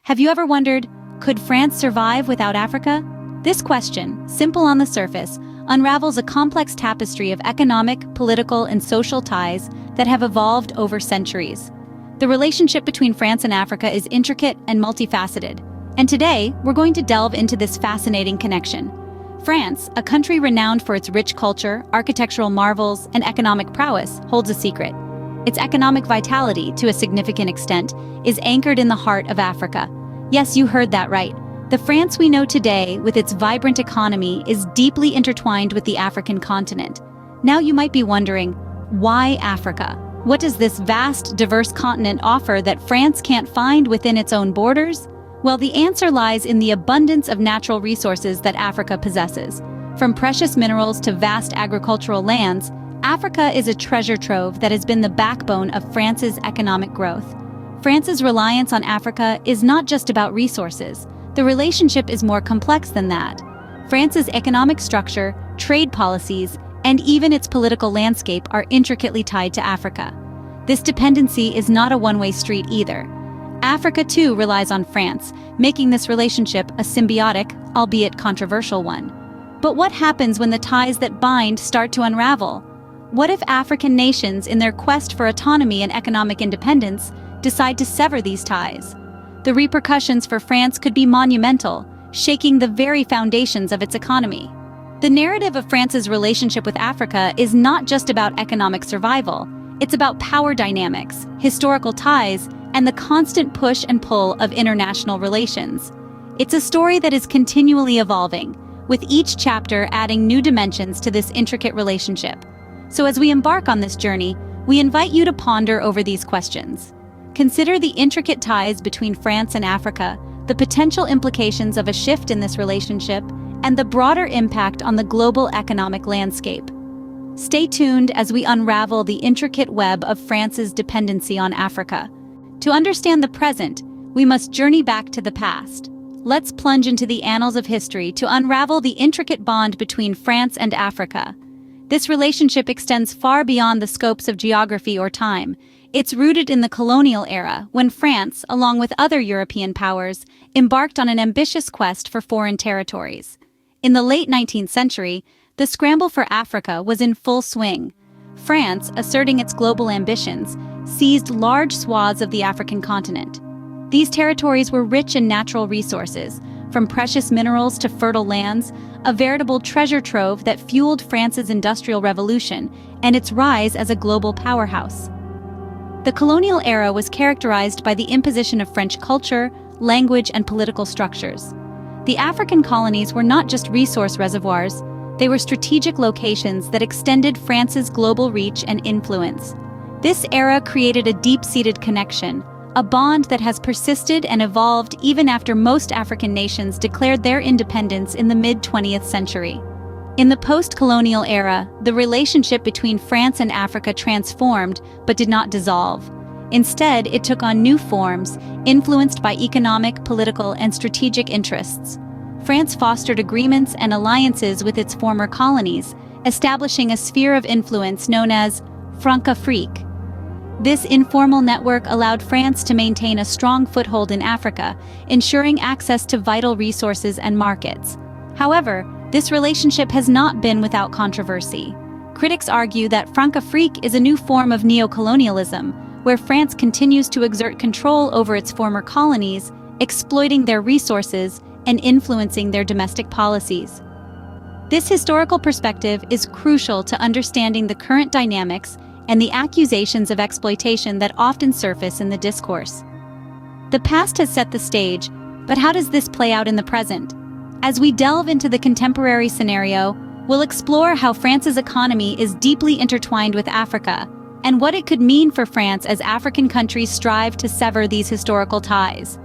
Have you ever wondered, could France survive without Africa? This question, simple on the surface, unravels a complex tapestry of economic, political, and social ties that have evolved over centuries. The relationship between France and Africa is intricate and multifaceted, and today we're going to delve into this fascinating connection. France, a country renowned for its rich culture, architectural marvels, and economic prowess, holds a secret. Its economic vitality, to a significant extent, is anchored in the heart of Africa. Yes, you heard that right. The France we know today, with its vibrant economy, is deeply intertwined with the African continent. Now you might be wondering, why Africa? What does this vast, diverse continent offer that France can't find within its own borders? Well, the answer lies in the abundance of natural resources that Africa possesses. From precious minerals to vast agricultural lands, Africa is a treasure trove that has been the backbone of France's economic growth. France's reliance on Africa is not just about resources. The relationship is more complex than that. France's economic structure, trade policies, and even its political landscape are intricately tied to Africa. This dependency is not a one-way street either. Africa too relies on France, making this relationship a symbiotic, albeit controversial one. But what happens when the ties that bind start to unravel? What if African nations, in their quest for autonomy and economic independence, decide to sever these ties? The repercussions for France could be monumental, shaking the very foundations of its economy. The narrative of France's relationship with Africa is not just about economic survival. It's about power dynamics, historical ties, and the constant push and pull of international relations. It's a story that is continually evolving, with each chapter adding new dimensions to this intricate relationship. So as we embark on this journey, we invite you to ponder over these questions. Consider the intricate ties between France and Africa, the potential implications of a shift in this relationship, and the broader impact on the global economic landscape. Stay tuned as we unravel the intricate web of France's dependency on Africa. To understand the present, we must journey back to the past. Let's plunge into the annals of history to unravel the intricate bond between France and Africa. This relationship extends far beyond the scopes of geography or time. It's rooted in the colonial era, when France, along with other European powers, embarked on an ambitious quest for foreign territories. In the late 19th century, the scramble for Africa was in full swing. France, asserting its global ambitions, seized large swaths of the African continent. These territories were rich in natural resources, from precious minerals to fertile lands, a veritable treasure trove that fueled France's industrial revolution and its rise as a global powerhouse. The colonial era was characterized by the imposition of French culture, language, and political structures. The African colonies were not just resource reservoirs, they were strategic locations that extended France's global reach and influence. This era created a deep-seated connection, a bond that has persisted and evolved even after most African nations declared their independence in the mid-20th century. In the post-colonial era, the relationship between France and Africa transformed but did not dissolve. Instead, it took on new forms, influenced by economic, political, and strategic interests. France fostered agreements and alliances with its former colonies, establishing a sphere of influence known as Francafrique. This informal network allowed France to maintain a strong foothold in Africa, ensuring access to vital resources and markets. However, this relationship has not been without controversy. Critics argue that Francafrique is a new form of neocolonialism, where France continues to exert control over its former colonies, exploiting their resources and influencing their domestic policies. This historical perspective is crucial to understanding the current dynamics and the accusations of exploitation that often surface in the discourse. The past has set the stage, but how does this play out in the present? As we delve into the contemporary scenario, we'll explore how France's economy is deeply intertwined with Africa, and what it could mean for France as African countries strive to sever these historical ties.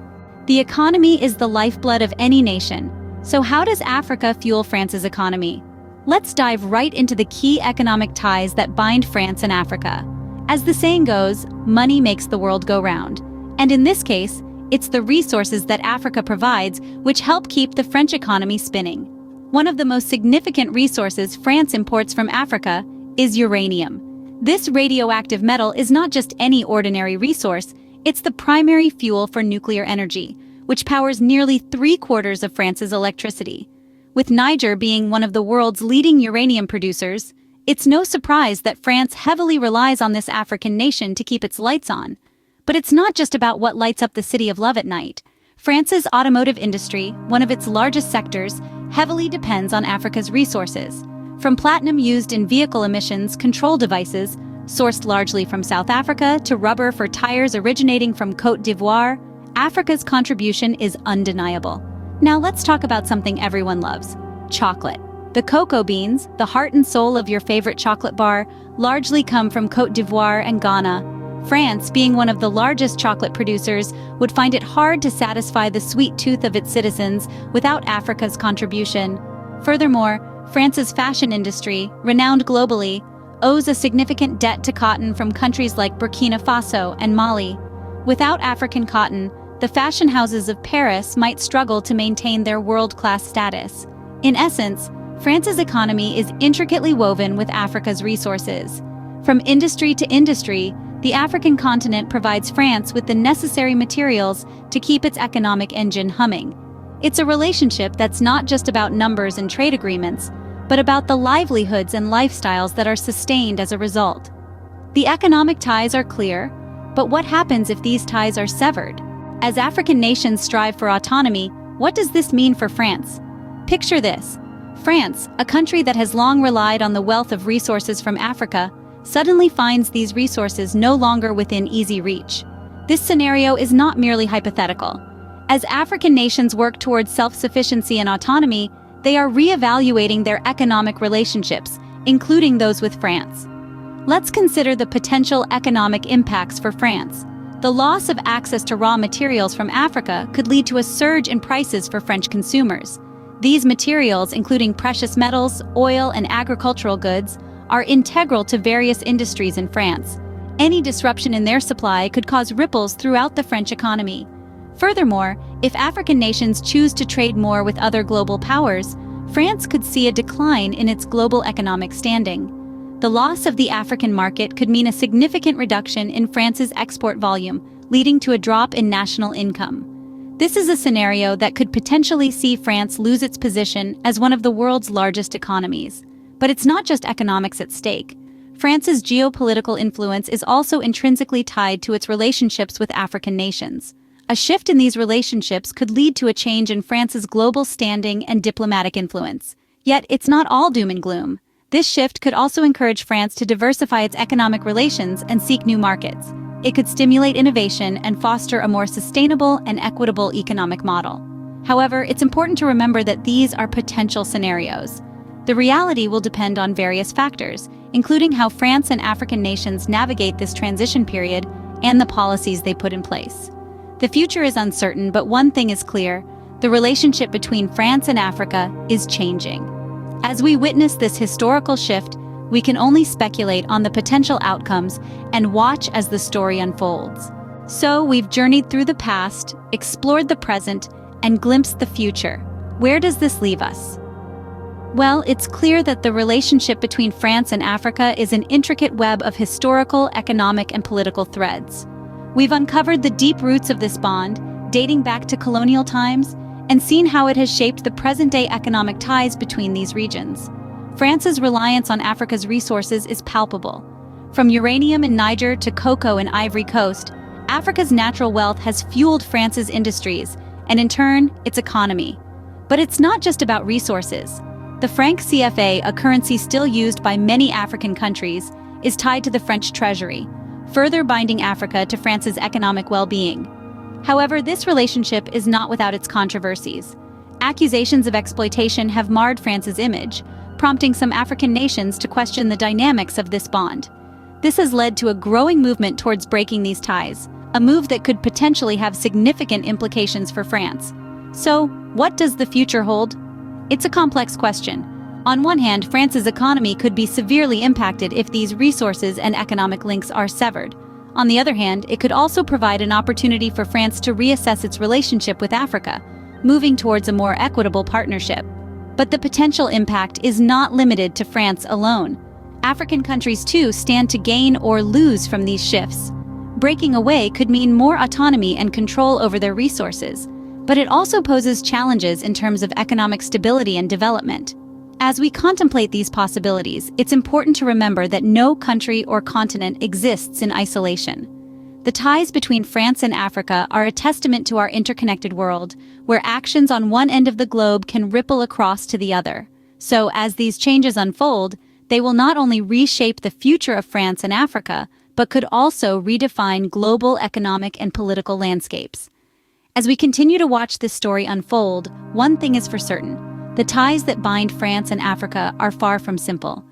The economy is the lifeblood of any nation, so how does Africa fuel France's economy? Let's dive right into the key economic ties that bind France and Africa. As the saying goes, money makes the world go round. And in this case, it's the resources that Africa provides which help keep the French economy spinning. One of the most significant resources France imports from Africa is uranium. This radioactive metal is not just any ordinary resource, it's the primary fuel for nuclear energy, which powers nearly three-quarters of France's electricity. With Niger being one of the world's leading uranium producers, it's no surprise that France heavily relies on this African nation to keep its lights on. But it's not just about what lights up the city of love at night. France's automotive industry, one of its largest sectors, heavily depends on Africa's resources. From platinum used in vehicle emissions control devices, sourced largely from South Africa, to rubber for tires originating from Côte d'Ivoire, Africa's contribution is undeniable. Now let's talk about something everyone loves: chocolate. The cocoa beans, the heart and soul of your favorite chocolate bar, largely come from Côte d'Ivoire and Ghana. France, being one of the largest chocolate producers, would find it hard to satisfy the sweet tooth of its citizens without Africa's contribution. Furthermore, France's fashion industry, renowned globally, owes a significant debt to cotton from countries like Burkina Faso and Mali. Without African cotton, the fashion houses of Paris might struggle to maintain their world-class status. In essence, France's economy is intricately woven with Africa's resources. From industry to industry, the African continent provides France with the necessary materials to keep its economic engine humming. It's a relationship that's not just about numbers and trade agreements, but about the livelihoods and lifestyles that are sustained as a result. The economic ties are clear, but what happens if these ties are severed? As African nations strive for autonomy, what does this mean for France? Picture this: France, a country that has long relied on the wealth of resources from Africa, suddenly finds these resources no longer within easy reach. This scenario is not merely hypothetical. As African nations work towards self-sufficiency and autonomy, they are re-evaluating their economic relationships, including those with France. Let's consider the potential economic impacts for France. The loss of access to raw materials from Africa could lead to a surge in prices for French consumers. These materials, including precious metals, oil, and agricultural goods, are integral to various industries in France. Any disruption in their supply could cause ripples throughout the French economy. Furthermore, if African nations choose to trade more with other global powers, France could see a decline in its global economic standing. The loss of the African market could mean a significant reduction in France's export volume, leading to a drop in national income. This is a scenario that could potentially see France lose its position as one of the world's largest economies. But it's not just economics at stake. France's geopolitical influence is also intrinsically tied to its relationships with African nations. A shift in these relationships could lead to a change in France's global standing and diplomatic influence. Yet, it's not all doom and gloom. This shift could also encourage France to diversify its economic relations and seek new markets. It could stimulate innovation and foster a more sustainable and equitable economic model. However, it's important to remember that these are potential scenarios. The reality will depend on various factors, including how France and African nations navigate this transition period and the policies they put in place. The future is uncertain, but one thing is clear: the relationship between France and Africa is changing. As we witness this historical shift, we can only speculate on the potential outcomes and watch as the story unfolds. So, we've journeyed through the past, explored the present, and glimpsed the future. Where does this leave us? Well, it's clear that the relationship between France and Africa is an intricate web of historical, economic, and political threads. We've uncovered the deep roots of this bond, dating back to colonial times, and seen how it has shaped the present-day economic ties between these regions. France's reliance on Africa's resources is palpable. From uranium in Niger to cocoa in Ivory Coast, Africa's natural wealth has fueled France's industries, and in turn, its economy. But it's not just about resources. The franc CFA, a currency still used by many African countries, is tied to the French treasury, further binding Africa to France's economic well-being. However, this relationship is not without its controversies. Accusations of exploitation have marred France's image, prompting some African nations to question the dynamics of this bond. This has led to a growing movement towards breaking these ties, a move that could potentially have significant implications for France. So, what does the future hold? It's a complex question. On one hand, France's economy could be severely impacted if these resources and economic links are severed. On the other hand, it could also provide an opportunity for France to reassess its relationship with Africa, moving towards a more equitable partnership. But the potential impact is not limited to France alone. African countries too stand to gain or lose from these shifts. Breaking away could mean more autonomy and control over their resources, But it also poses challenges in terms of economic stability and development. As we contemplate these possibilities, it's important to remember that no country or continent exists in isolation. The ties between France and Africa are a testament to our interconnected world, where actions on one end of the globe can ripple across to the other. So, as these changes unfold, they will not only reshape the future of France and Africa, but could also redefine global economic and political landscapes. As we continue to watch this story unfold, one thing is for certain: the ties that bind France and Africa are far from simple.